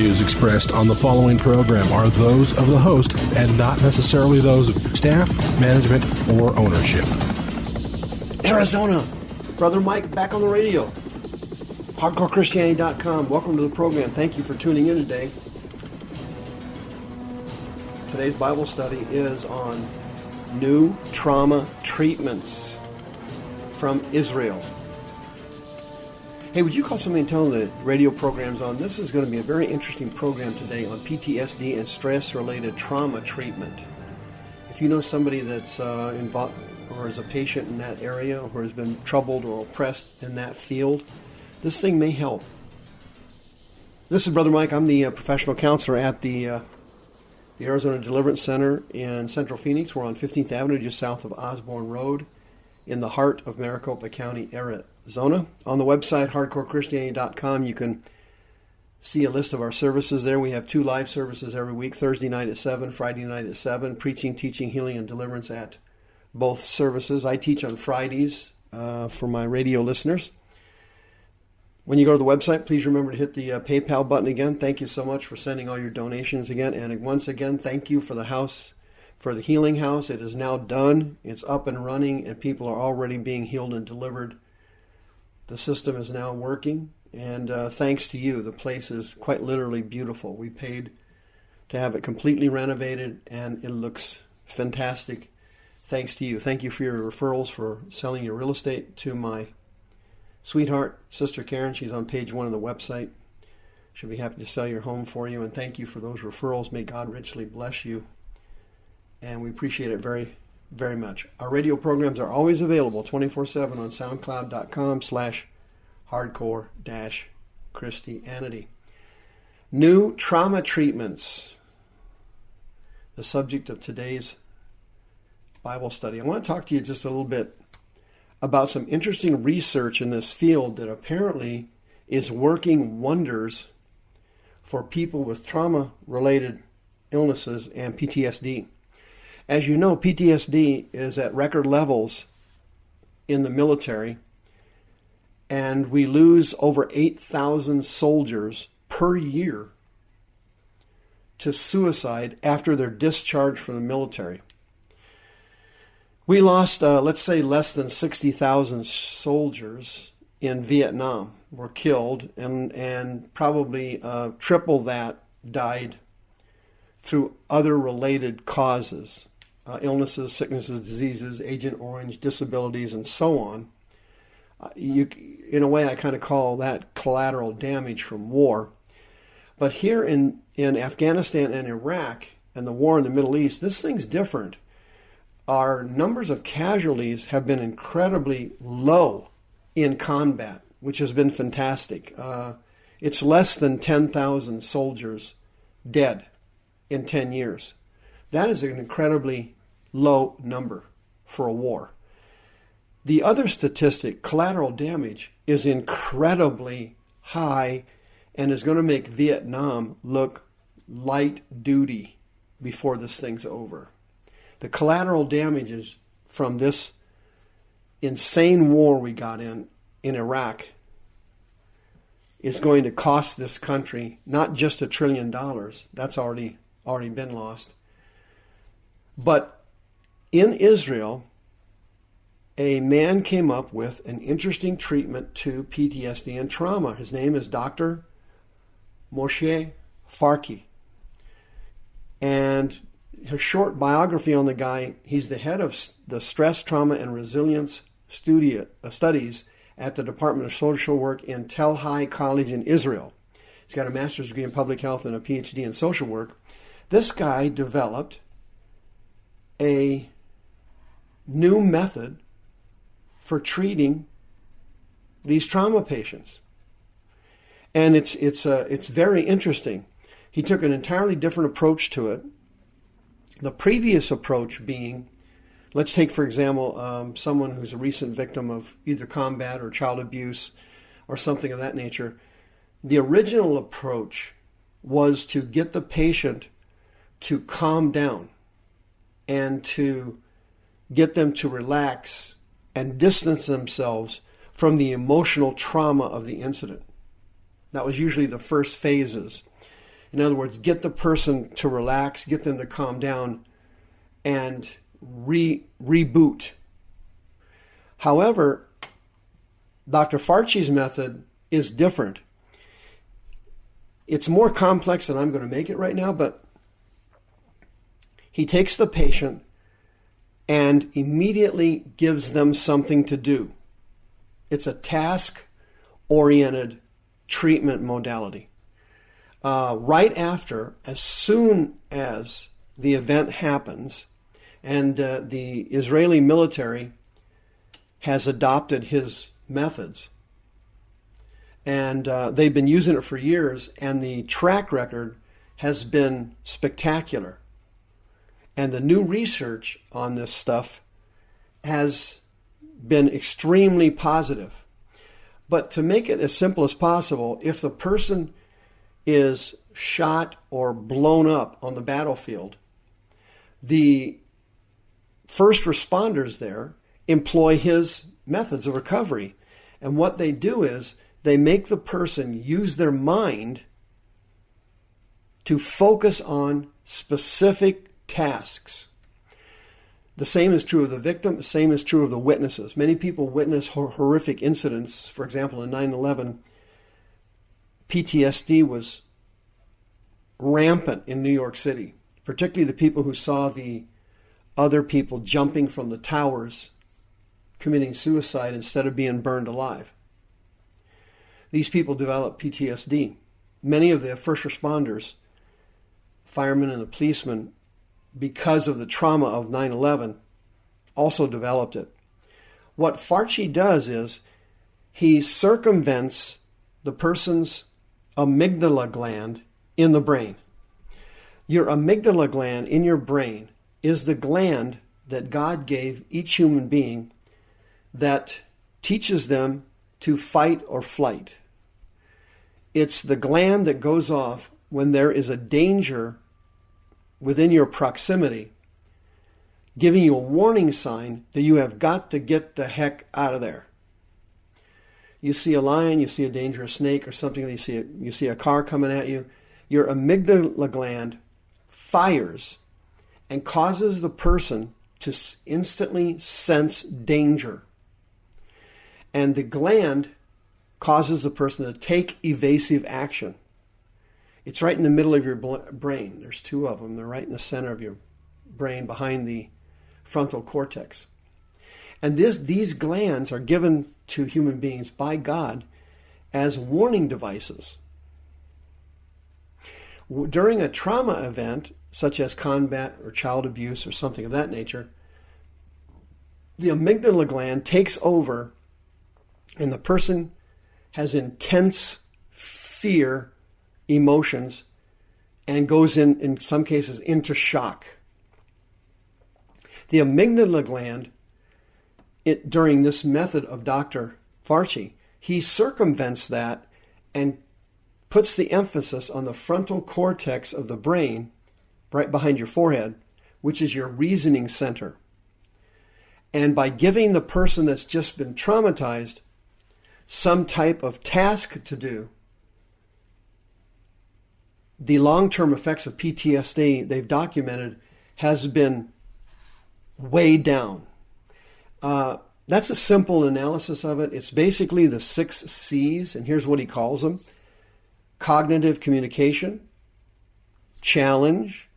views expressed on the following program are those of the host and not necessarily those of staff, management, or ownership. Arizona, Brother Mike back on the radio. HardcoreChristianity.com. Welcome to the program. Thank you for tuning in today. Today's Bible study is on new trauma treatments from Israel. Hey, would you call somebody and tell them the radio program's on? This is going to be a very interesting program today on PTSD and stress-related trauma treatment. If you know somebody that's involved or is a patient in that area or has been troubled or oppressed in that field, this thing may help. This is Brother Mike. I'm the professional counselor at the Arizona Deliverance Center in Central Phoenix. We're on 15th Avenue, just south of Osborne Road, in the heart of Maricopa County, Arizona. On the website, hardcorechristianity.com, you can see a list of our services there. We have 2 live services every week, Thursday night at 7, Friday night at 7, preaching, teaching, healing, and deliverance at both services. I teach on Fridays for my radio listeners. When you go to the website, please remember to hit the PayPal button again. Thank you so much for sending all your donations again. And once again, thank you for the Healing House. It is now done. It's up and running, and people are already being healed and delivered. The system is now working, and thanks to you, the place is quite literally beautiful. We paid to have it completely renovated, and it looks fantastic. Thanks to you. Thank you for your referrals, for selling your real estate to my sweetheart, Sister Karen. She's on page 1 of the website. She'll be happy to sell your home for you, and thank you for those referrals. May God richly bless you, and we appreciate it very, very much. Our radio programs are always available 24/7 on SoundCloud.com/hardcore-Christianity. New trauma treatments, the subject of today's Bible study. I want to talk to you just a little bit about some interesting research in this field that apparently is working wonders for people with trauma-related illnesses and PTSD. As you know, PTSD is at record levels in the military, and we lose over 8,000 soldiers per year to suicide after they're discharged from the military. We lost, let's say, less than 60,000 soldiers in Vietnam were killed, and probably triple that died through other related causes, illnesses, sicknesses, diseases, Agent Orange, disabilities, and so on. In a way, I kind of call that collateral damage from war. But here in Afghanistan and Iraq and the war in the Middle East, this thing's different. Our numbers of casualties have been incredibly low in combat, which has been fantastic. It's less than 10,000 soldiers dead in 10 years. That is an incredibly low number for a war. The other statistic, collateral damage, is incredibly high and is going to make Vietnam look light duty before this thing's over. The collateral damages from this insane war we got in Iraq is going to cost this country not just $1 trillion, that's already been lost, but in Israel, a man came up with an interesting treatment to PTSD and trauma. His name is Dr. Moshe Farki. And a short biography on the guy: he's the head of the Stress, Trauma, and Resilience Studies at the Department of Social Work in Tel Hai College in Israel. He's got a master's degree in public health and a PhD in social work. This guy developed a new method for treating these trauma patients. And it's very interesting. He took an entirely different approach to it. The previous approach being, let's take, for example, someone who's a recent victim of either combat or child abuse or something of that nature. The original approach was to get the patient to calm down and to get them to relax and distance themselves from the emotional trauma of the incident. That was usually the first phases. In other words, get the person to relax, get them to calm down, and reboot. However, Dr. Farchi's method is different. It's more complex than I'm going to make it right now, but he takes the patient and immediately gives them something to do. It's a task-oriented treatment modality. Right after, as soon as the event happens, and the Israeli military has adopted his methods, and they've been using it for years, and the track record has been spectacular. And the new research on this stuff has been extremely positive. But to make it as simple as possible, if the person is shot or blown up on the battlefield, the first responders there employ his methods of recovery. And what they do is they make the person use their mind to focus on specific tasks. The same is true of the victim. The same is true of the witnesses. Many people witness horrific incidents. For example, in 9/11, PTSD was rampant in New York City, particularly the people who saw the other people jumping from the towers, committing suicide instead of being burned alive. These people develop PTSD. Many of the first responders, firemen and the policemen, because of the trauma of 9/11, also developed it. What Farchi does is he circumvents the person's amygdala gland in the brain. Your amygdala gland in your brain is the gland that God gave each human being that teaches them to fight or flight. It's the gland that goes off when there is a danger within your proximity, giving you a warning sign that you have got to get the heck out of there. You see a lion, you see a dangerous snake or something, you see a car coming at you, your amygdala gland fires and causes the person to instantly sense danger. And the gland causes the person to take evasive action. It's right in the middle of your brain. There's two of them. They're right in the center of your brain behind the frontal cortex. And these glands are given to human beings by God as warning devices. During a trauma event, such as combat or child abuse or something of that nature, the amygdala gland takes over and the person has intense fear emotions and goes in some cases into shock. The amygdala gland, during this method of Dr. Farchi, he circumvents that and puts the emphasis on the frontal cortex of the brain right behind your forehead, which is your reasoning center. And by giving the person that's just been traumatized some type of task to do, the long-term effects of PTSD they've documented has been way down. That's a simple analysis of it. It's basically the 6 C's, and here's what he calls them: cognitive communication, challenge,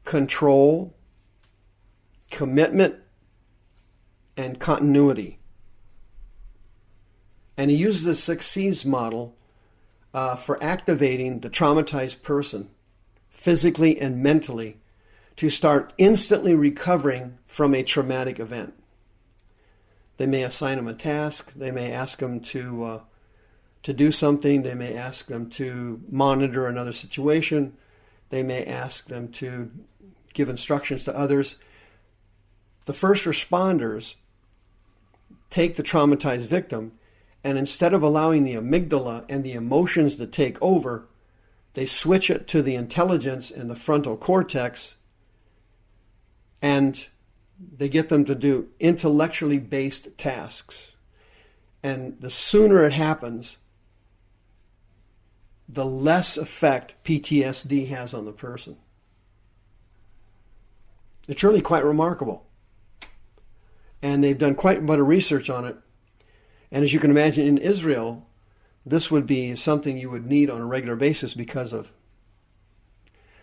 control, commitment, and continuity. And he uses the 6 C's model for activating the traumatized person physically and mentally to start instantly recovering from a traumatic event. They may assign them a task. They may ask them to do something. They may ask them to monitor another situation. They may ask them to give instructions to others. The first responders take the traumatized victim, and instead of allowing the amygdala and the emotions to take over, they switch it to the intelligence and the frontal cortex, and they get them to do intellectually based tasks. And the sooner it happens, the less effect PTSD has on the person. It's really quite remarkable. And they've done quite a bit of research on it. And as you can imagine, in Israel, this would be something you would need on a regular basis because of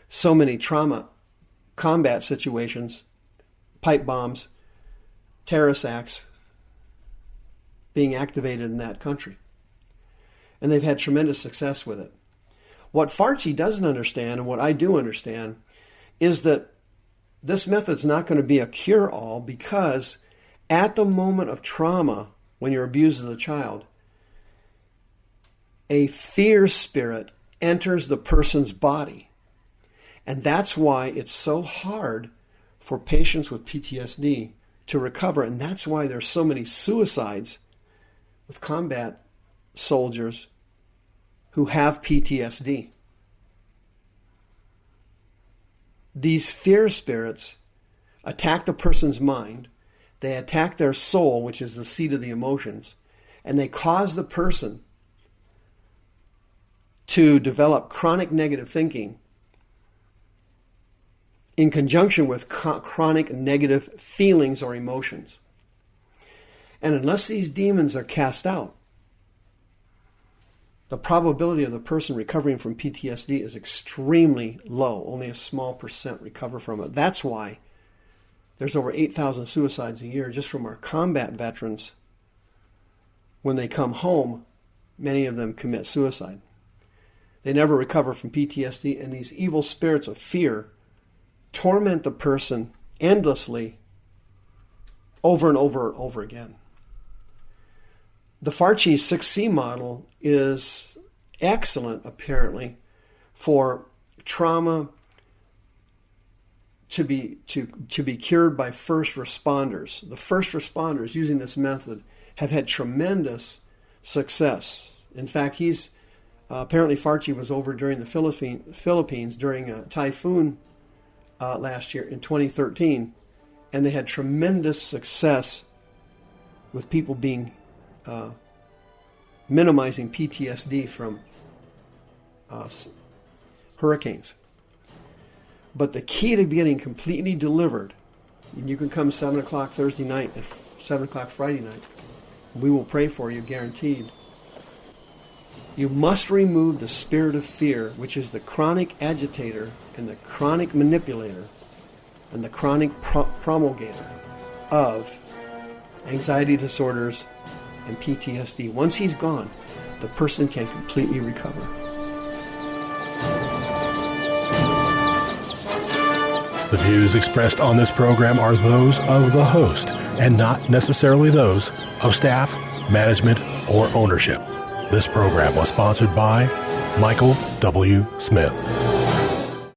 so many trauma combat situations, pipe bombs, terrorist acts being activated in that country. And they've had tremendous success with it. What Fauci doesn't understand, and what I do understand, is that this method's not going to be a cure-all, because at the moment of trauma, when you're abused as a child, a fear spirit enters the person's body. And that's why it's so hard for patients with PTSD to recover. And that's why there's so many suicides with combat soldiers who have PTSD. These fear spirits attack the person's mind. They attack their soul, which is the seat of the emotions, and they cause the person to develop chronic negative thinking in conjunction with chronic negative feelings or emotions. And unless these demons are cast out, the probability of the person recovering from PTSD is extremely low. Only a small percent recover from it. That's why there's over 8,000 suicides a year just from our combat veterans. When they come home, many of them commit suicide. They never recover from PTSD, and these evil spirits of fear torment the person endlessly over and over and over again. The Fauci 6C model is excellent, apparently, for trauma to be cured by first responders. The first responders using this method have had tremendous success. In fact, apparently Fauci was over during the Philippines during a typhoon last year in 2013, and they had tremendous success with people being minimizing PTSD from hurricanes. But the key to getting completely delivered, and you can come 7 o'clock Thursday night and 7 o'clock Friday night, we will pray for you, guaranteed. You must remove the spirit of fear, which is the chronic agitator and the chronic manipulator and the chronic promulgator of anxiety disorders and PTSD. Once he's gone, the person can completely recover. The views expressed on this program are those of the host and not necessarily those of staff, management, or ownership. This program was sponsored by Michael W. Smith.